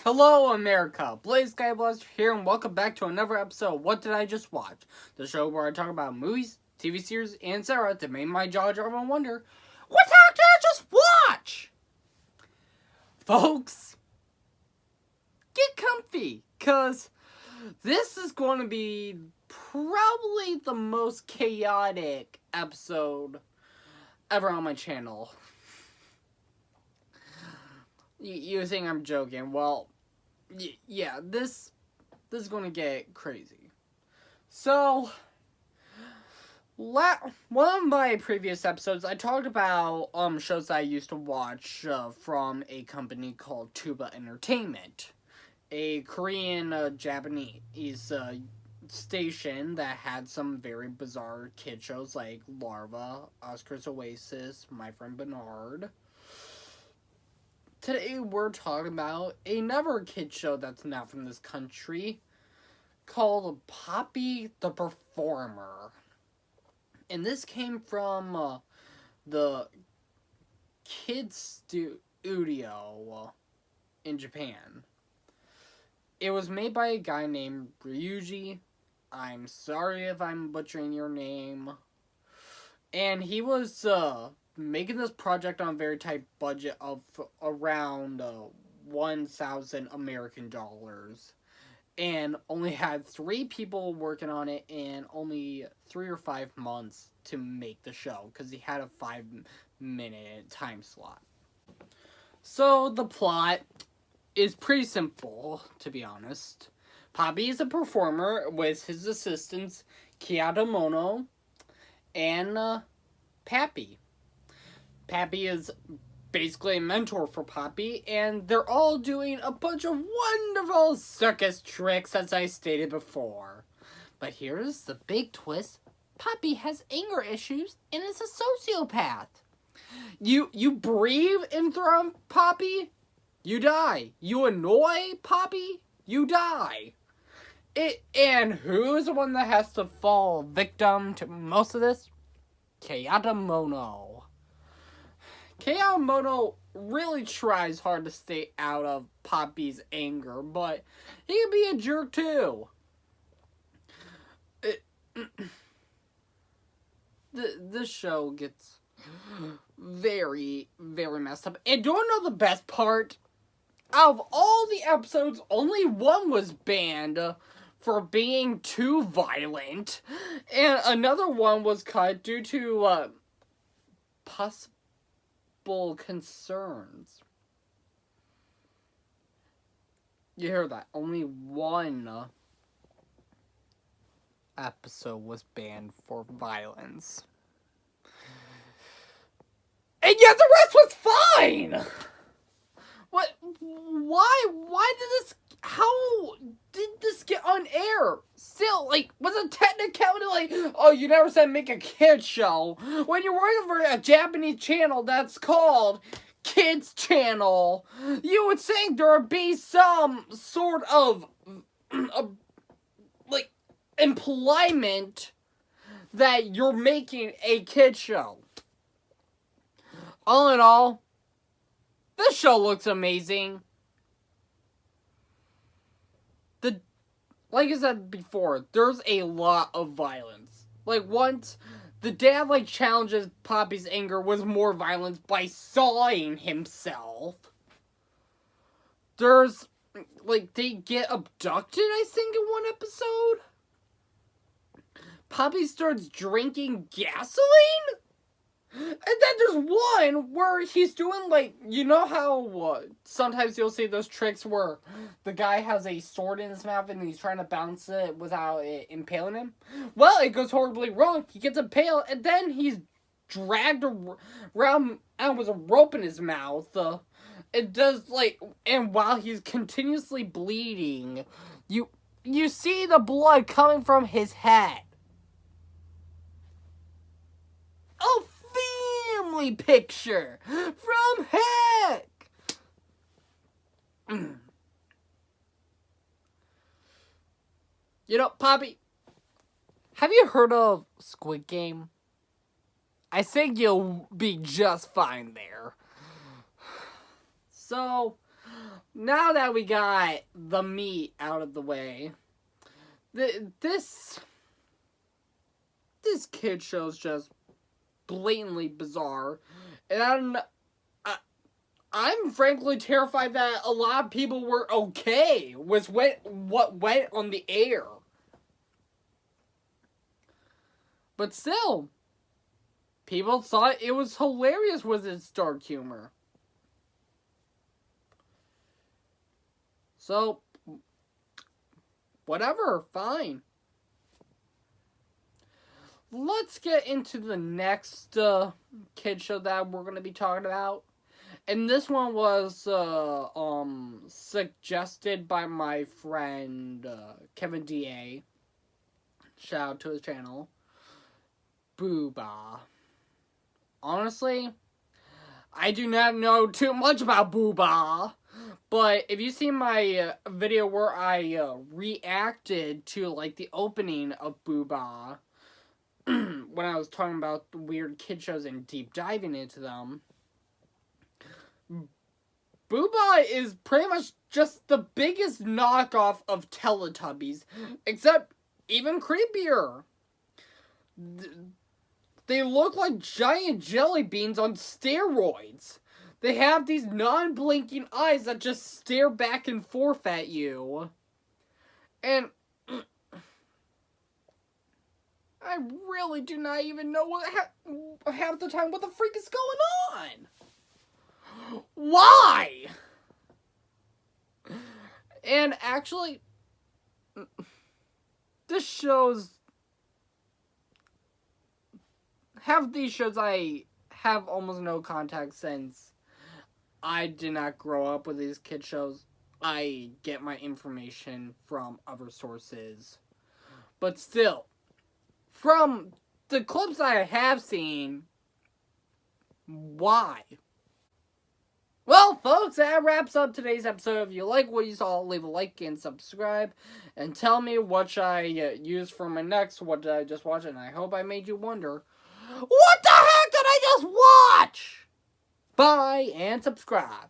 Hello, America! Blaze Skyblaster here, and welcome back to another episode of What Did I Just Watch? The show where I talk about movies, TV series, and Sarah to make my jaw drop and wonder, what the heck did I just watch? Folks, get comfy, because this is going to be probably the most chaotic episode ever on my channel. You think I'm joking? Well, yeah, this is gonna get crazy. So, one of my previous episodes, I talked about shows that I used to watch from a company called Tuba Entertainment, a Korean Japanese station that had some very bizarre kid shows like Larva, Oscar's Oasis, My Friend Bernard. Today we're talking about another kid show that's not from this country called Poppy the Performer. And this came from the kids studio in Japan. It was made by a guy named W.D.I.J.W. I'm sorry if I'm butchering your name. And he was making this project on a very tight budget of around 1,000 American dollars, and only had 3 people working on it and only 3 or 5 months to make the show because he had a 5-minute time slot. So the plot is pretty simple, to be honest. Poppy is a performer with his assistants Kiyadamono and Pappy. Pappy is basically a mentor for Poppy, and they're all doing a bunch of wonderful circus tricks, as I stated before. But here's the big twist. Poppy has anger issues and is a sociopath. You breathe in front of Poppy, you die. You annoy Poppy, you die. And who is the one that has to fall victim to most of this? Kiyadamono. Kiyadamono really tries hard to stay out of Poppy's anger, but he can be a jerk too. This show gets very, very messed up. And do you know the best part? Out of all the episodes, only one was banned for being too violent, and another one was cut due to possible concerns. You hear that? Only one episode was banned for violence, and yet the rest was fine. What? Why did this? How did this get on air? Still, was a technicality oh, you never said make a kid show when you're working for a Japanese channel that's called Kids Channel. You would think there would be some sort of employment that you're making a kid show. All in all, this show looks amazing. Like I said before, there's a lot of violence. Once the dad, challenges Poppy's anger with more violence by sawing himself. There's, they get abducted, I think, in one episode. Poppy starts drinking gasoline? And then there's one where he's doing, you know how sometimes you'll see those tricks where the guy has a sword in his mouth and he's trying to bounce it without it impaling him? Well, it goes horribly wrong. He gets impaled, and then he's dragged around and with a rope in his mouth. It does, and while he's continuously bleeding, you see the blood coming from his head. Oh, family picture from heck. You know, Poppy, have you heard of Squid Game? I think you'll be just fine there. So, now that we got the meat out of the way, this kid show's just blatantly bizarre, and I'm frankly terrified that a lot of people were okay with what went on the air. But still, people thought it was hilarious with its dark humor. So, whatever, fine. Let's get into the next kid show that we're going to be talking about. And this one was suggested by my friend Kevin D.A. Shout out to his channel. Booba. Honestly, I do not know too much about Booba. But if you see my video where I reacted to like the opening of Booba, when I was talking about the weird kid shows and deep diving into them, Booba is pretty much just the biggest knockoff of Teletubbies, except even creepier. They look like giant jelly beans on steroids. They have these non-blinking eyes that just stare back and forth at you. And I really do not even know half the time what the freak is going on. Why? And actually, this shows... half these shows I have almost no context since I did not grow up with these kid shows. I get my information from other sources. But still, from the clips I have seen, why? Well, folks, that wraps up today's episode. If you like what you saw, leave a like and subscribe. And tell me what should I use for my next What Did I Just Watch? And I hope I made you wonder, what the heck did I just watch? Bye and subscribe.